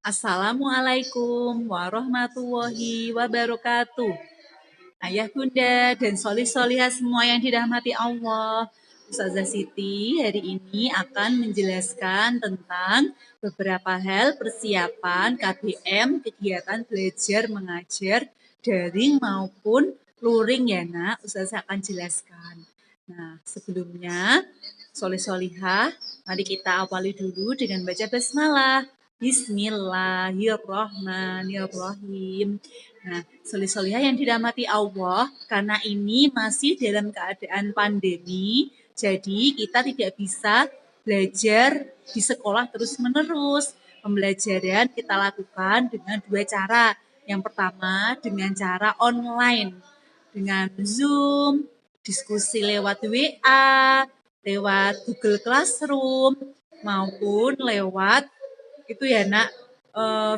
Assalamualaikum warahmatullahi wabarakatuh. Ayah bunda dan solih-solihah semua yang dirahmati Allah. Ustazah Siti hari ini akan menjelaskan tentang beberapa hal persiapan KBM, kegiatan belajar mengajar daring maupun luring ya nak. Ustazah akan jelaskan. Nah sebelumnya solih-solihah, mari kita awali dulu dengan baca basmalah. Bismillahirrahmanirrahim. Nah, solih-solihah yang dirahmati Allah, karena ini masih dalam keadaan pandemi, jadi kita tidak bisa belajar di sekolah terus-menerus. Pembelajaran kita lakukan dengan dua cara. Yang pertama dengan cara online, dengan Zoom, diskusi lewat WA, lewat Google Classroom, maupun lewat itu ya nak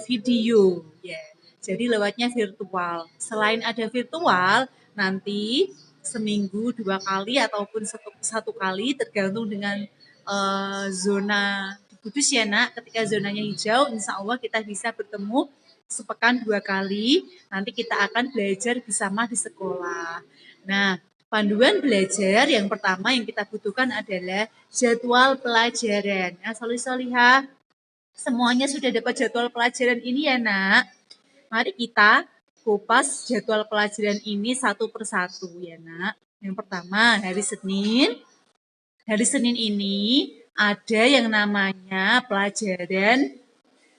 video ya. Jadi lewatnya virtual. Selain ada virtual, nanti seminggu 2 kali ataupun satu kali tergantung dengan zona di Kudus ya nak. Ketika zonanya hijau, insya Allah kita bisa bertemu sepekan 2 kali. Nanti kita akan belajar bersama di sekolah. Nah, panduan belajar yang pertama yang kita butuhkan adalah jadwal pelajaran. Ya, solih-solihah, semuanya sudah dapat jadwal pelajaran ini ya nak. Mari kita kupas jadwal pelajaran ini satu persatu ya nak. Yang pertama hari Senin. Hari Senin ini ada yang namanya pelajaran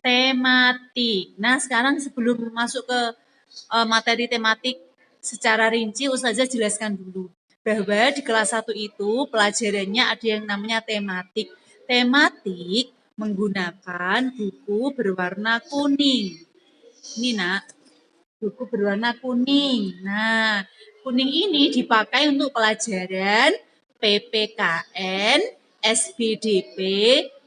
tematik. Nah sekarang sebelum masuk ke materi tematik secara rinci, Ustazah jelaskan dulu bahwa di kelas 1 itu pelajarannya ada yang namanya tematik. Tematik menggunakan buku berwarna kuning. Ini nak, buku berwarna kuning. Nah, kuning ini dipakai untuk pelajaran PPKN, SBDP,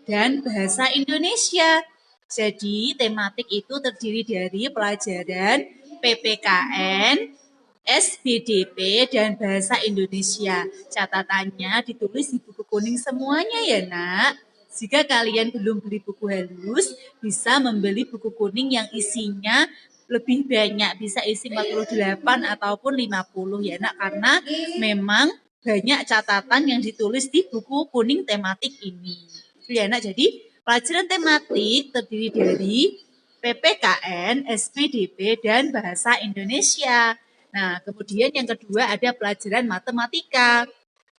dan Bahasa Indonesia. Jadi, tematik itu terdiri dari pelajaran PPKN, SBDP, dan Bahasa Indonesia. Catatannya ditulis di buku kuning semuanya ya nak. Jika kalian belum beli buku halus, bisa membeli buku kuning yang isinya lebih banyak, bisa isi 48 ataupun 50 ya nak, karena memang banyak catatan yang ditulis di buku kuning tematik ini. Ya nak, jadi pelajaran tematik terdiri dari PPKN, SPDP, dan Bahasa Indonesia. Nah, kemudian yang kedua ada pelajaran matematika.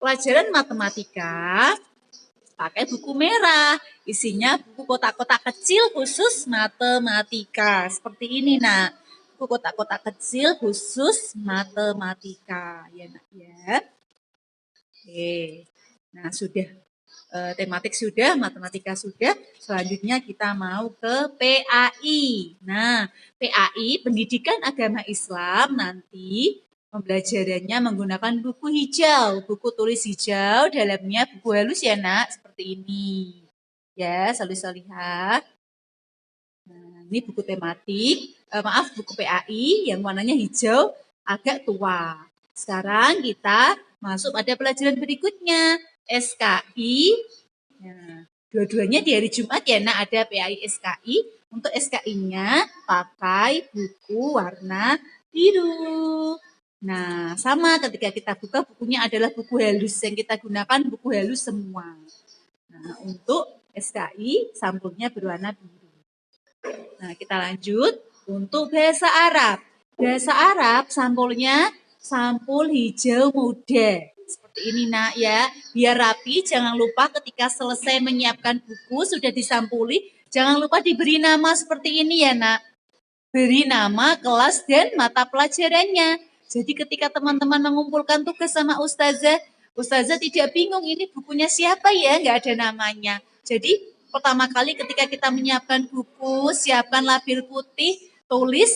Pelajaran matematika pakai buku merah, isinya buku kotak-kotak kecil khusus matematika. Seperti ini nak, buku kotak-kotak kecil khusus matematika. Ya nak ya. Oke, nah sudah tematik sudah, matematika sudah. Selanjutnya kita mau ke PAI. Nah, PAI Pendidikan Agama Islam nanti pembelajarannya menggunakan buku hijau, buku tulis hijau, dalamnya buku halus ya nak, seperti ini. Ya, solih-solihah. Nah, ini buku tematik, buku PAI yang warnanya hijau agak tua. Sekarang kita masuk pada pelajaran berikutnya, SKI. Nah, dua-duanya di hari Jumat ya nak, ada PAI SKI. Untuk SKI-nya pakai buku warna biru. Nah, sama ketika kita buka bukunya adalah buku halus, yang kita gunakan buku halus semua. Nah, untuk SKI sampulnya berwarna biru. Nah, kita lanjut untuk bahasa Arab. Bahasa Arab sampulnya sampul hijau muda. Seperti ini nak ya. Biar rapi, jangan lupa ketika selesai menyiapkan buku sudah disampuli, jangan lupa diberi nama seperti ini ya nak. Beri nama kelas dan mata pelajarannya. Jadi ketika teman-teman mengumpulkan tugas sama Ustazah, Ustazah tidak bingung ini bukunya siapa ya, nggak ada namanya. Jadi pertama kali ketika kita menyiapkan buku, siapkan label putih, tulis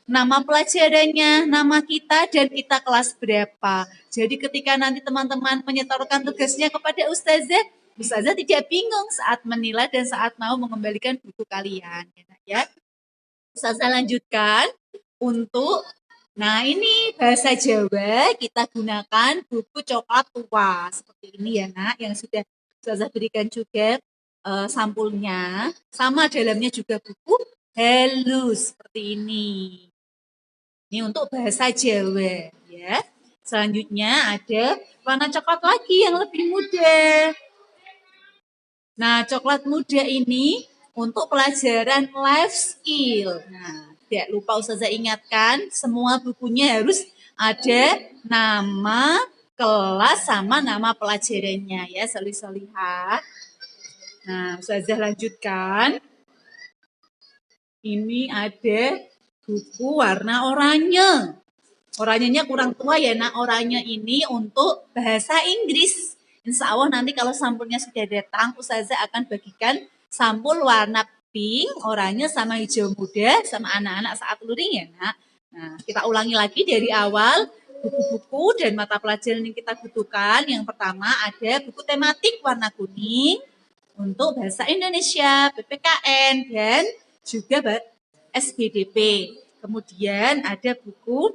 nama pelajarannya, nama kita, dan kita kelas berapa. Jadi ketika nanti teman-teman menyetorkan tugasnya kepada Ustazah, Ustazah tidak bingung saat menilai dan saat mau mengembalikan buku kalian. Ya. Ustazah lanjutkan untuk, nah ini bahasa Jawa kita gunakan buku coklat tua. Seperti ini ya nak, yang sudah Ustazah berikan juga sampulnya. Sama dalamnya juga buku halus seperti ini. Ini untuk bahasa Jawa ya. Selanjutnya ada warna coklat lagi yang lebih muda. Nah, coklat muda ini untuk pelajaran life skill. Nah, tidak lupa Ustazah ingatkan, semua bukunya harus ada nama kelas sama nama pelajarannya ya, solih-solihah. Nah, Ustazah lanjutkan. Ini ada buku warna oranye. Oranyenya kurang tua ya, nak. Oranye ini untuk bahasa Inggris. Insya Allah nanti kalau sampulnya sudah datang, Ustazah akan bagikan sampul warna pink, oranye, sama hijau muda, sama anak-anak saat luring ya, nak. Nah, kita ulangi lagi dari awal. Buku-buku dan mata pelajaran yang kita butuhkan. Yang pertama ada buku tematik warna kuning untuk bahasa Indonesia, PPKN, dan juga SBDP. Kemudian ada buku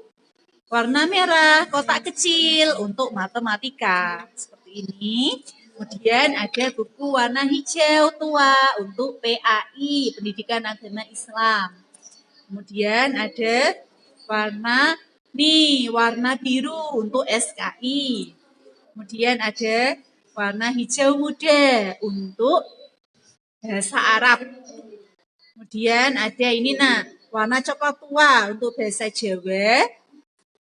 warna merah, kotak kecil untuk matematika. Seperti ini. Kemudian ada buku warna hijau tua untuk PAI, Pendidikan Agama Islam. Kemudian ada warna biru untuk SKI. Kemudian ada warna hijau muda untuk bahasa Arab. Kemudian ada ini warna coklat tua untuk bahasa Jawa,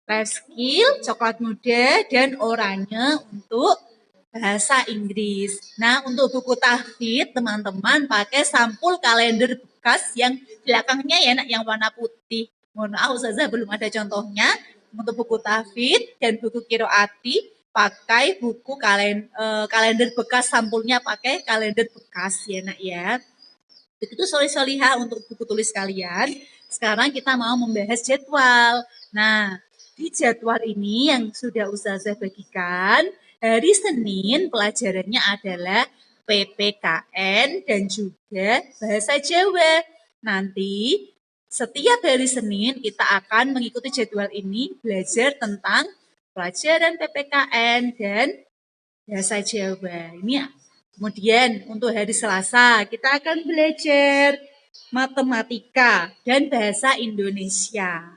life skill, coklat muda, dan oranye untuk bahasa Inggris. Nah, untuk buku tahfidz, teman-teman pakai sampul kalender bekas yang belakangnya ya, yang warna putih. Mohon maaf, Ustazah belum ada contohnya. Untuk buku tahfidz dan buku kiroati, pakai buku kalender bekas, sampulnya pakai kalender bekas ya, nak ya. Begitu solih-solihah untuk buku tulis kalian. Sekarang kita mau membahas jadwal. Nah, di jadwal ini yang sudah Ustazah bagikan, hari Senin pelajarannya adalah PPKN dan juga bahasa Jawa. Nanti setiap hari Senin kita akan mengikuti jadwal ini, belajar tentang pelajaran PPKN dan bahasa Jawa. Ini kemudian untuk hari Selasa kita akan belajar matematika dan bahasa Indonesia.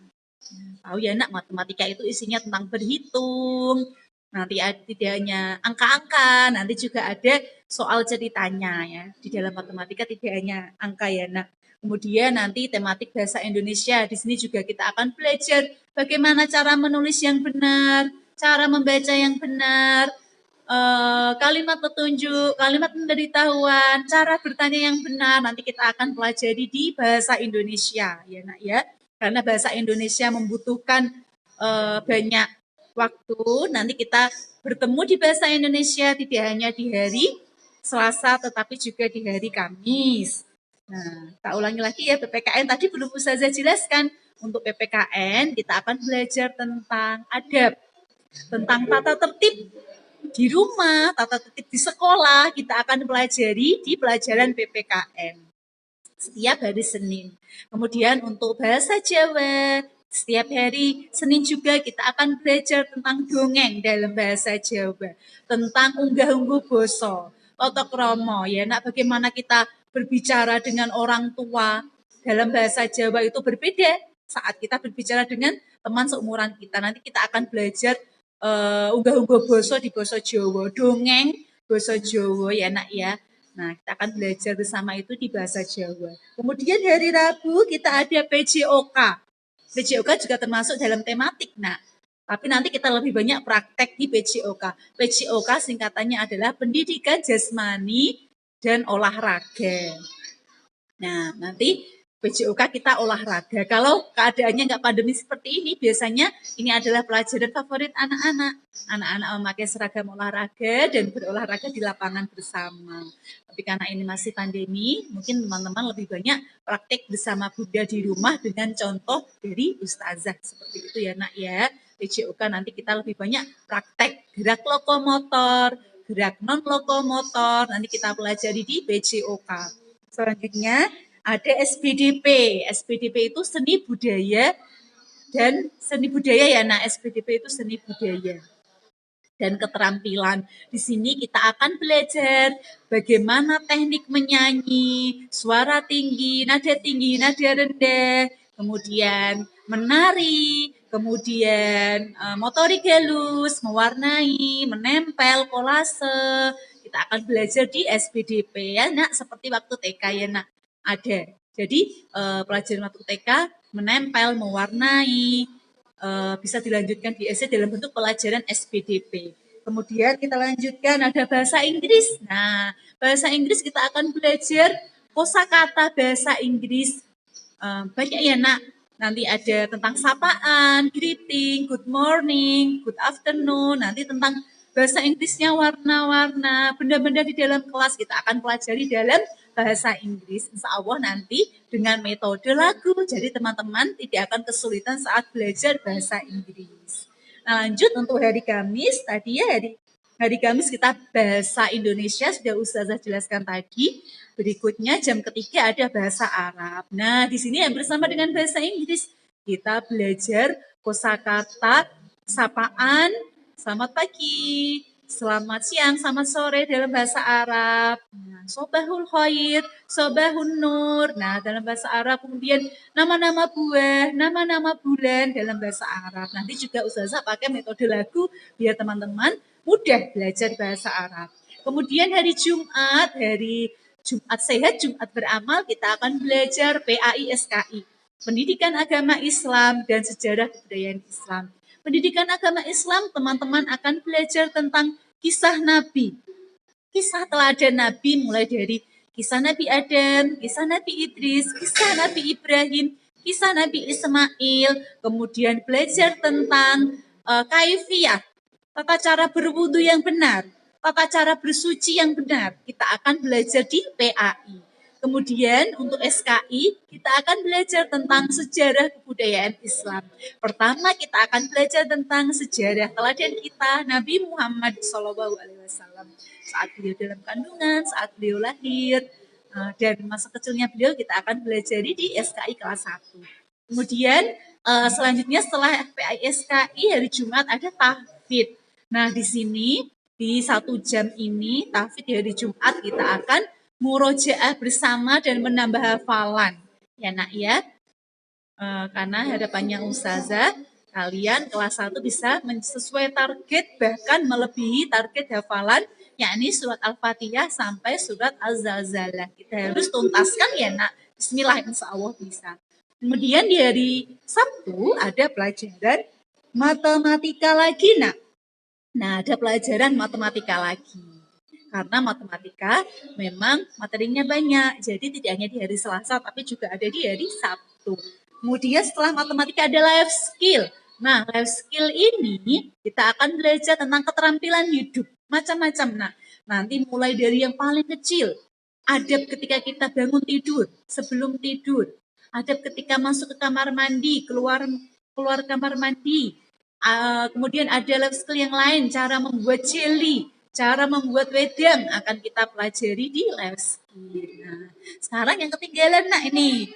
Tahu ya nak, matematika itu isinya tentang berhitung, nanti tidak hanya angka-angka, nanti juga ada soal ceritanya ya. Di dalam matematika tidak hanya angka ya nak. Kemudian nanti tematik bahasa Indonesia, di sini juga kita akan belajar bagaimana cara menulis yang benar, cara membaca yang benar, kalimat petunjuk, kalimat pemberitahuan, cara bertanya yang benar, nanti kita akan pelajari di bahasa Indonesia ya nak ya. Karena bahasa Indonesia membutuhkan banyak waktu, nanti kita bertemu di bahasa Indonesia tidak hanya di hari Selasa tetapi juga di hari Kamis. Nah, tak ulangi lagi ya, PPKN tadi belum Ustazah jelaskan. Untuk PPKN kita akan belajar tentang adab, tentang tata tertib di rumah, tata tertib di sekolah, kita akan pelajari di pelajaran PPKN setiap hari Senin. Kemudian untuk bahasa Jawa, setiap hari Senin juga kita akan belajar tentang dongeng dalam bahasa Jawa, tentang unggah-ungguh basa, tata krama ya, nak, bagaimana kita berbicara dengan orang tua dalam bahasa Jawa itu berbeda saat kita berbicara dengan teman seumuran kita. Nanti kita akan belajar unggah-ungguh basa di basa Jawa, dongeng basa Jawa ya nak ya. Nah, kita akan belajar bersama itu di bahasa Jawa. Kemudian hari Rabu kita ada PJOK. PJOK juga termasuk dalam tematik, nah. Tapi nanti kita lebih banyak praktek di PJOK. PJOK singkatannya adalah Pendidikan Jasmani dan Olahraga. Nah, nanti PJOK kita olahraga. Kalau keadaannya nggak pandemi seperti ini, biasanya ini adalah pelajaran favorit anak-anak. Anak-anak memakai seragam olahraga dan berolahraga di lapangan bersama. Tapi karena ini masih pandemi, mungkin teman-teman lebih banyak praktek bersama Bunda di rumah dengan contoh dari Ustazah. Seperti itu ya nak ya. PJOK nanti kita lebih banyak praktek gerak lokomotor, gerak non-lokomotor, nanti kita pelajari di PJOK. Selanjutnya ada SBDP. SBDP itu seni budaya dan seni budaya ya. Nah, SBDP itu seni budaya. dan keterampilan. Di sini kita akan belajar bagaimana teknik menyanyi, suara tinggi, nada rendah, kemudian menari, kemudian motorik halus, mewarnai, menempel, kolase. Kita akan belajar di SPDP ya nak, seperti waktu TK ya nak, ada. Jadi pelajaran waktu TK menempel, mewarnai, bisa dilanjutkan di essay dalam bentuk pelajaran SPDP. Kemudian kita lanjutkan ada bahasa Inggris. Nah, bahasa Inggris kita akan belajar kosakata bahasa Inggris. Banyak ya nak. Nanti ada tentang sapaan, greeting, good morning, good afternoon. Nanti tentang bahasa Inggrisnya warna-warna, benda-benda di dalam kelas kita akan pelajari dalam bahasa Inggris. Insya Allah nanti dengan metode lagu. Jadi teman-teman tidak akan kesulitan saat belajar bahasa Inggris. Nah, lanjut untuk hari Kamis. Tadi ya hari Kamis kita bahasa Indonesia sudah Ustazah jelaskan tadi. Berikutnya jam ketiga ada bahasa Arab. Nah, di sini yang bersama dengan bahasa Inggris kita belajar kosakata sapaan, selamat pagi, selamat siang, selamat sore dalam bahasa Arab. Nah, sobahul khair, sobahun nur. Nah, dalam bahasa Arab kemudian nama-nama buah, nama-nama bulan dalam bahasa Arab. Nanti juga Ustazah pakai metode lagu biar teman-teman mudah belajar bahasa Arab. Kemudian hari Jumat, hari Jumat sehat, Jumat beramal, kita akan belajar PAI-SKI, Pendidikan Agama Islam dan Sejarah Kebudayaan Islam. Pendidikan Agama Islam, teman-teman akan belajar tentang kisah Nabi, kisah teladan Nabi, mulai dari kisah Nabi Adam, kisah Nabi Idris, kisah Nabi Ibrahim, kisah Nabi Ismail, kemudian belajar tentang kaifiyah, tata cara berwudu yang benar, tata cara bersuci yang benar. Kita akan belajar di PAI. Kemudian untuk SKI, kita akan belajar tentang sejarah kebudayaan Islam. Pertama kita akan belajar tentang sejarah teladan kita, Nabi Muhammad SAW. Saat beliau dalam kandungan, saat beliau lahir, dan masa kecilnya beliau kita akan belajar di SKI kelas 1. Kemudian selanjutnya setelah PAI-SKI hari Jumat ada tahfidz. Nah, di sini di 1 jam ini tahfidz hari Jumat kita akan murojaah bersama dan menambah hafalan. Ya nak ya. Karena hadapannya Ustazah, kalian kelas 1 bisa sesuai target bahkan melebihi target hafalan, yakni surat Al-Fatihah sampai surat Az-Zalzalah. Kita harus tuntaskan ya nak. Bismillah, insya Allah bisa. Kemudian di hari Sabtu ada pelajaran matematika lagi nak. Nah, ada pelajaran matematika lagi. Karena matematika memang materinya banyak, jadi tidak hanya di hari Selasa, tapi juga ada di hari Sabtu. Kemudian setelah matematika ada life skill. Nah, life skill ini kita akan belajar tentang keterampilan hidup, macam-macam. Nah, nanti mulai dari yang paling kecil, adab ketika kita bangun tidur, sebelum tidur, adab ketika masuk ke kamar mandi, keluar kamar mandi. Kemudian ada life skill yang lain, cara membuat jelly, cara membuat wedang akan kita pelajari di life skill. Nah, sekarang yang ketinggalan nak ini.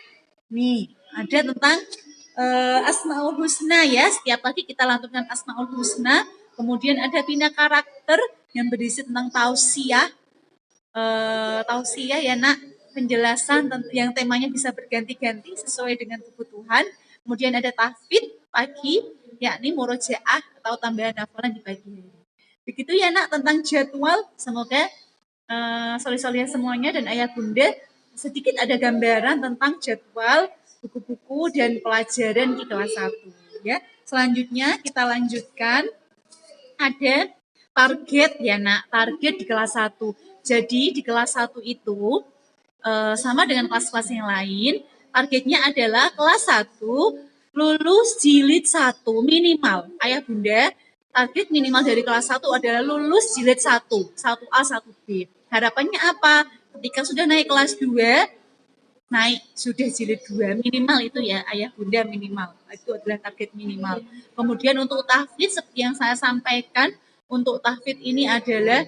Nih, ada tentang Asmaul Husna ya. Setiap pagi kita lantunkan Asmaul Husna. Kemudian ada bina karakter yang berisi tentang tausiah. Tausiah ya nak, penjelasan yang temanya bisa berganti-ganti sesuai dengan kebutuhan. Kemudian ada tahfidz pagi, yakni murojaah atau tambahan hafalan di pagi hari. Begitu ya nak tentang jadwal. Semoga soleh-soleh semuanya dan ayah bunda sedikit ada gambaran tentang jadwal buku-buku dan pelajaran di kelas 1 ya. Selanjutnya kita lanjutkan ada target ya nak, target di kelas 1. Jadi di kelas 1 itu sama dengan kelas-kelas yang lain, targetnya adalah kelas 1 lulus jilid 1 minimal. Ayah bunda, target minimal dari kelas 1 adalah lulus jilid 1, 1A, 1B. Harapannya apa? Ketika sudah naik kelas 2, naik sudah jilid 2 minimal itu ya ayah bunda, minimal. Itu adalah target minimal. Kemudian untuk tahfidz seperti yang saya sampaikan, untuk tahfidz ini adalah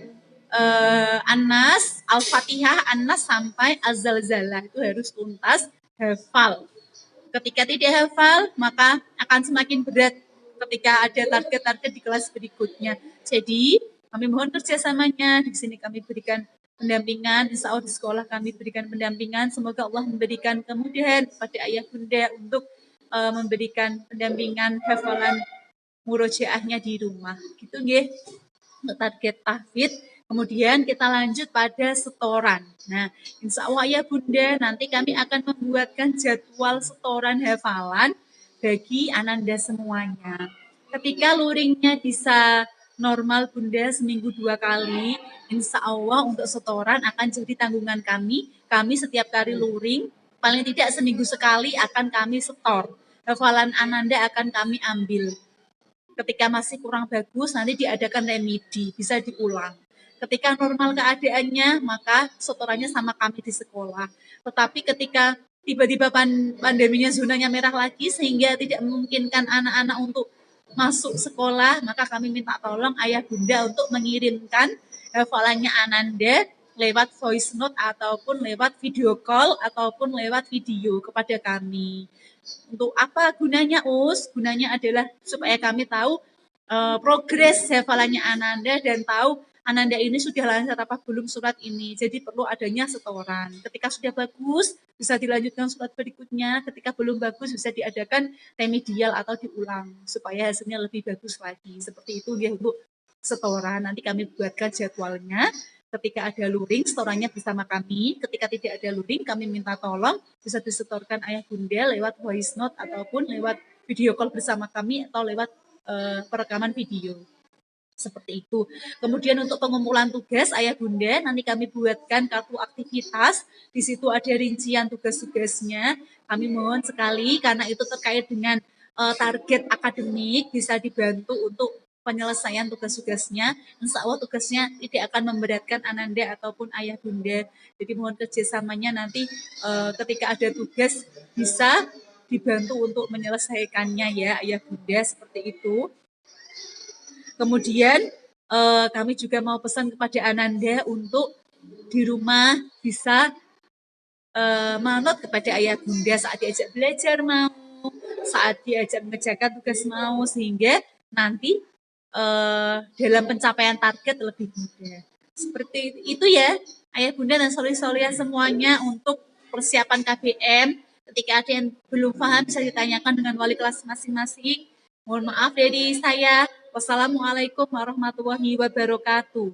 An-Nas, Al-Fatihah, An-Nas sampai Az-Zalzalah itu harus tuntas hafal. Ketika tidak hafal, maka akan semakin berat ketika ada target-target di kelas berikutnya. Jadi kami mohon kerjasamanya. Di sini kami berikan pendampingan, insya Allah di sekolah kami berikan pendampingan. Semoga Allah memberikan kemudahan kepada ayah bunda untuk memberikan pendampingan hafalan murojaahnya di rumah. Gitu nggih. Untuk target tahfidz. Kemudian kita lanjut pada setoran. Nah, insya Allah ya Bunda, nanti kami akan membuatkan jadwal setoran hafalan bagi Ananda semuanya. Ketika luringnya bisa normal Bunda seminggu 2 kali, insya Allah untuk setoran akan jadi tanggungan kami. Kami setiap kali luring, paling tidak seminggu sekali akan kami setor. Hafalan Ananda akan kami ambil. Ketika masih kurang bagus, nanti diadakan remedi, bisa diulang. Ketika normal keadaannya, maka setorannya sama kami di sekolah. Tetapi ketika tiba-tiba pandeminya zonanya merah lagi, sehingga tidak memungkinkan anak-anak untuk masuk sekolah, maka kami minta tolong ayah bunda untuk mengirimkan hafalannya Ananda lewat voice note ataupun lewat video call ataupun lewat video kepada kami. Untuk apa gunanya Us? Gunanya adalah supaya kami tahu progres hafalannya Ananda dan tahu Ananda ini sudah lancar apa belum surat ini. Jadi perlu adanya setoran. Ketika sudah bagus, bisa dilanjutkan surat berikutnya. Ketika belum bagus, bisa diadakan remedial atau diulang supaya hasilnya lebih bagus lagi. Seperti itu ya untuk setoran. Nanti kami buatkan jadwalnya. Ketika ada luring, setorannya bersama kami. Ketika tidak ada luring, kami minta tolong bisa disetorkan ayah bunda lewat voice note ataupun lewat video call bersama kami atau lewat perekaman video. Seperti itu. Kemudian untuk pengumpulan tugas ayah bunda, nanti kami buatkan kartu aktivitas. Di situ ada rincian tugas-tugasnya. Kami mohon sekali karena itu terkait dengan target akademik bisa dibantu untuk penyelesaian tugas-tugasnya. Insya Allah tugasnya tidak akan memberatkan Ananda ataupun ayah bunda. Jadi mohon kerjasamanya nanti ketika ada tugas bisa dibantu untuk menyelesaikannya ya ayah bunda, seperti itu. Kemudian kami juga mau pesan kepada Ananda untuk di rumah bisa manut kepada ayah bunda saat diajak belajar mau, saat diajak mengerjakan tugas mau, sehingga nanti dalam pencapaian target lebih mudah. Seperti itu ya, ayah bunda dan soli-soliah semuanya untuk persiapan KBM. Ketika ada yang belum paham bisa ditanyakan dengan wali kelas masing-masing. Mohon maaf dari saya. Wassalamualaikum warahmatullahi wabarakatuh.